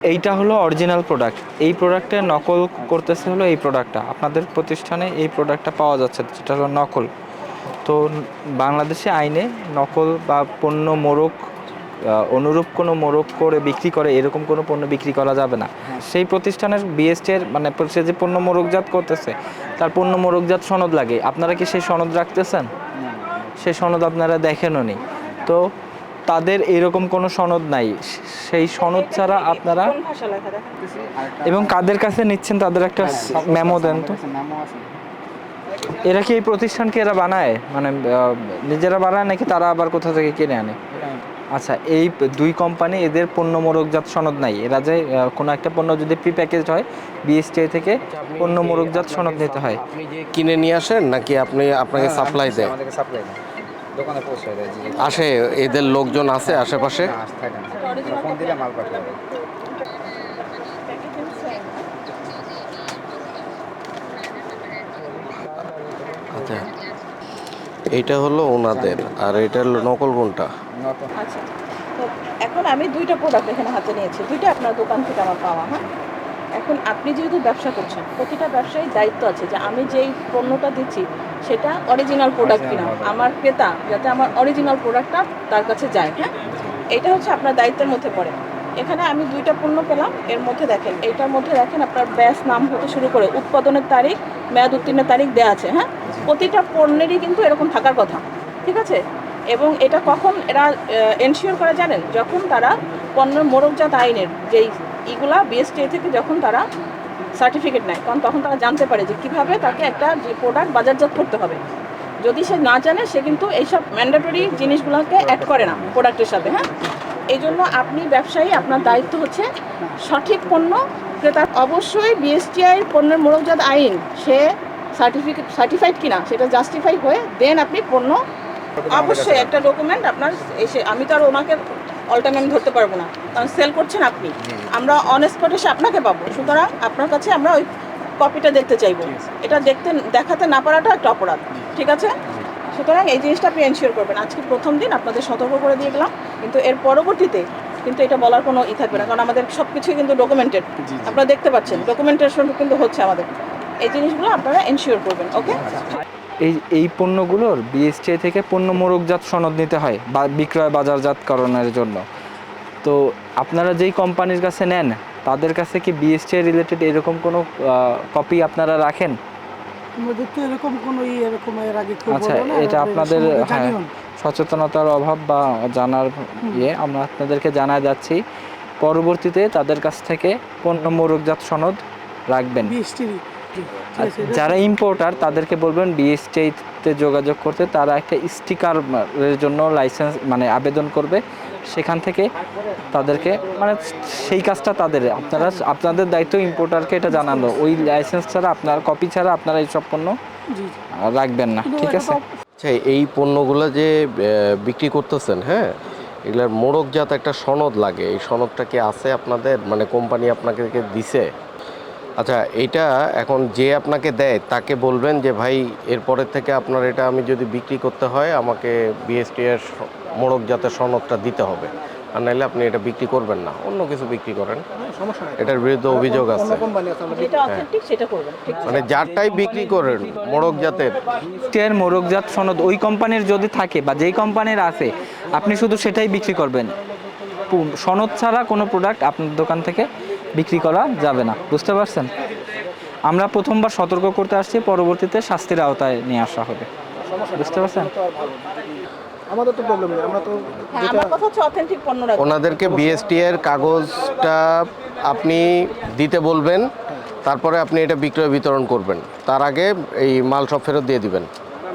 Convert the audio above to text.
এইটা হলো original product. এই প্রোডাক্টের নকল করতেছে হলো এই প্রোডাক্টটা। আপনাদের প্রতিষ্ঠানে এই প্রোডাক্টটা পাওয়া যাচ্ছে, যেটা হলো নকল। তো বাংলাদেশে আইনে নকল বা পণ্য মোড়ক অনুরূপ কোনো মোড়ক করে বিক্রি করে এরকম কোনো পণ্য বিক্রি করা যাবে না। সেই প্রতিষ্ঠানের বিএসটির মানে সে যে পণ্য মোড়কজাত করতেছে তার পণ্য মোড়কজাত সনদ লাগে। আপনারা কি সেই সনদ রাখতেছেন? সেই সনদ আপনারা দেখেনও নি। তো তাদের এরকম কোনো সনদ নাই। সেই সনদ ছাড়া আপনারা এবং কাদের কাছে নিচ্ছেন তাদের একটা মেমো দেন তো। এরা কি এই প্রতিষ্ঠানকে এরা বানায়, মানে নিজেরা বানায় নাকি তারা আবার কোথা থেকে কিনে আনে? আচ্ছা, এই দুই কোম্পানি এদের পণ্য মোড়কজাত সনদ নাই। এরা যে কোনো একটা পণ্য যদি প্রি প্যাকেজড হয় বিএসটিআই থেকে পণ্য মোড়কজাত সনদ নিতে হয়। আপনি যে কিনে নিয়ে আসেন নাকি আপনাকে সাপ্লাই দেয়? আমাদেরকে সাপ্লাই দেয়, দোকানে পৌঁছে দেয়। আসে এদের লোকজন আছে আশেপাশে? ফোন দিলে মাল পাঠিয়ে দেয়। আচ্ছা, এইটা হলো ওনাদের, আর এটা হলো নকল কোনটা? আচ্ছা, তো এখন আমি দুইটা প্রোডাক্ট এখানে হাতে নিয়েছি, দুইটা আপনার দোকান থেকে আমার পাওয়া। হ্যাঁ, এখন আপনি যেহেতু ব্যবসা করছেন, প্রতিটা ব্যবসায়ীর দায়িত্ব আছে যে আমি যেই পণ্যটা দিচ্ছি সেটা অরিজিনাল প্রোডাক্ট কিনা, আমার ক্রেতা যাতে আমার অরিজিনাল প্রোডাক্টটা তার কাছে যায়। হ্যাঁ, এটা হচ্ছে আপনার দায়িত্বের মধ্যে পড়ে। এখানে আমি দুইটা পণ্য পেলাম, এর মধ্যে দেখেন, এইটার মধ্যে দেখেন আপনার ব্যাস নাম হতে শুরু করে উৎপাদনের তারিখ, মেয়াদ উত্তীর্ণের তারিখ দেওয়া আছে। হ্যাঁ, প্রতিটা পণ্যেরই কিন্তু এরকম থাকার কথা, ঠিক আছে? এবং এটা কখন এরা এনশিওর করে জানেন? যখন তারা পণ্য মোড়কজাত আইনের যেই ইগুলা বিএসটিআই থেকে যখন তারা সার্টিফিকেট নেয়, কারণ তখন তারা জানতে পারে যে কীভাবে তাকে একটা যে প্রোডাক্ট বাজারজাত করতে হবে। যদি সে না জানে সে কিন্তু এইসব ম্যান্ডেটরি জিনিসগুলোকে অ্যাড করে না প্রোডাক্টের সাথে। হ্যাঁ, এই জন্য আপনি ব্যবসায়ী, আপনার দায়িত্ব হচ্ছে সঠিক পণ্য ক্রেতার অবশ্যই বিএসটিআই পণ্যের মোড়কজাত আইন সে সার্টিফাইড কিনা সেটা জাস্টিফাই হয়ে দেন আপনি পণ্য, অবশ্যই একটা ডকুমেন্ট আপনার এসে, আমি তো আর ওনাকে অল টাইম আমি ধরতে পারবো না, কারণ সেল করছেন আপনি, আমরা অন স্পট এসে আপনাকে পাবো। সুতরাং আপনার কাছে আমরা ওই কপিটা দেখতে চাইবো। এটা দেখাতে না পারাটা একটা অপরাধ, ঠিক আছে? সুতরাং এই জিনিসটা আপনি এনশিওর করবেন। আজকে প্রথম দিন আপনাদের সতর্ক করে দিয়ে গেলাম, কিন্তু এর পরবর্তীতে কিন্তু এটা বলার কোনো থাকবে না, কারণ আমাদের সব কিছুই কিন্তু ডকুমেন্টেড। আপনারা দেখতে পাচ্ছেন ডকুমেন্টেশন কিন্তু হচ্ছে আমাদের। এই জিনিসগুলো আপনারা এনশিওর করবেন। ওকে, এই পণ্যগুলোর বিএসটিআই থেকে পণ্য মোড়কজাত সনদ নিতে হয় বা বিক্রয় বাজারজাতকরণের জন্য। তো আপনারা যেই কোম্পানির কাছে নেন তাদের কাছে কি বিএসটিআই রিলেটেড এরকম কোনো কপি আপনারা রাখেন? আমাদের তো এরকম কোনো এরকম এর আগে কেউ আচ্ছা, বলে না, এটা আপনাদের সচেতনতার অভাব বা জানার আমরা আপনাদেরকে জানায় যাচ্ছি। পরবর্তীতে তাদের কাছ থেকে পণ্য মোড়কজাত সনদ রাখবেন। যারা ইম্পোর্টার তাদেরকে বলবেন বিএসটিআইতে যোগাযোগ করতে, তারা একটা স্টিকারের জন্য লাইসেন্স মানে আবেদন করবে, সেখান থেকে তাদেরকে মানে সেই কাজটা তাদের, আপনাদের দায়িত্ব ইম্পোর্টারকে এটা জানানো। ওই লাইসেন্স ছাড়া আপনার কপি ছাড়া আপনারা এইসব পণ্য রাখবেন না, ঠিক আছে? আচ্ছা, এই পণ্যগুলো যে বিক্রি করতেছেন, হ্যাঁ, এগুলার মোড়কজাত একটা সনদ লাগে। এই সনদটা কি আছে আপনাদের, মানে কোম্পানি আপনাকে দিছে? আচ্ছা, এইটা এখন যে আপনাকে দেয় তাকে বলবেন যে ভাই এরপরের থেকে আপনার এটা আমি যদি বিক্রি করতে হয় আমাকে বিএসটিআই মোড়কজাতের সনদটা দিতে হবে, আর নাহলে আপনি এটা বিক্রি করবেন না, অন্য কিছু বিক্রি করেন, এটার বিরুদ্ধে অভিযোগ আছে। মানে যারটাই বিক্রি করেন মোড়কজাতের মোড়কজাত সনদ ওই কোম্পানির যদি থাকে বা যেই কোম্পানির আছে আপনি শুধু সেটাই বিক্রি করবেন। সনদ ছাড়া কোনো প্রোডাক্ট আপনার দোকান থেকে বিক্রি করা যাবে না, বুঝতে পারছেন? আমরা প্রথমবার সতর্ক করতে আসছি, পরবর্তীতে শাস্তির আওতায় নিয়ে আসা হবে, বুঝতে পারছেন? আমাদের তো প্রবলেম নেই, আমরা তো আমার কথা হচ্ছে অথেন্টিক পণ্য রাখবেন। ওনাদেরকে বিএসটিআই কাগজটা আপনি দিতে বলবেন, তারপরে আপনি এটা বিক্রয় বিতরণ করবেন, তার আগে এই মাল সব ফেরত দিয়ে দিবেন।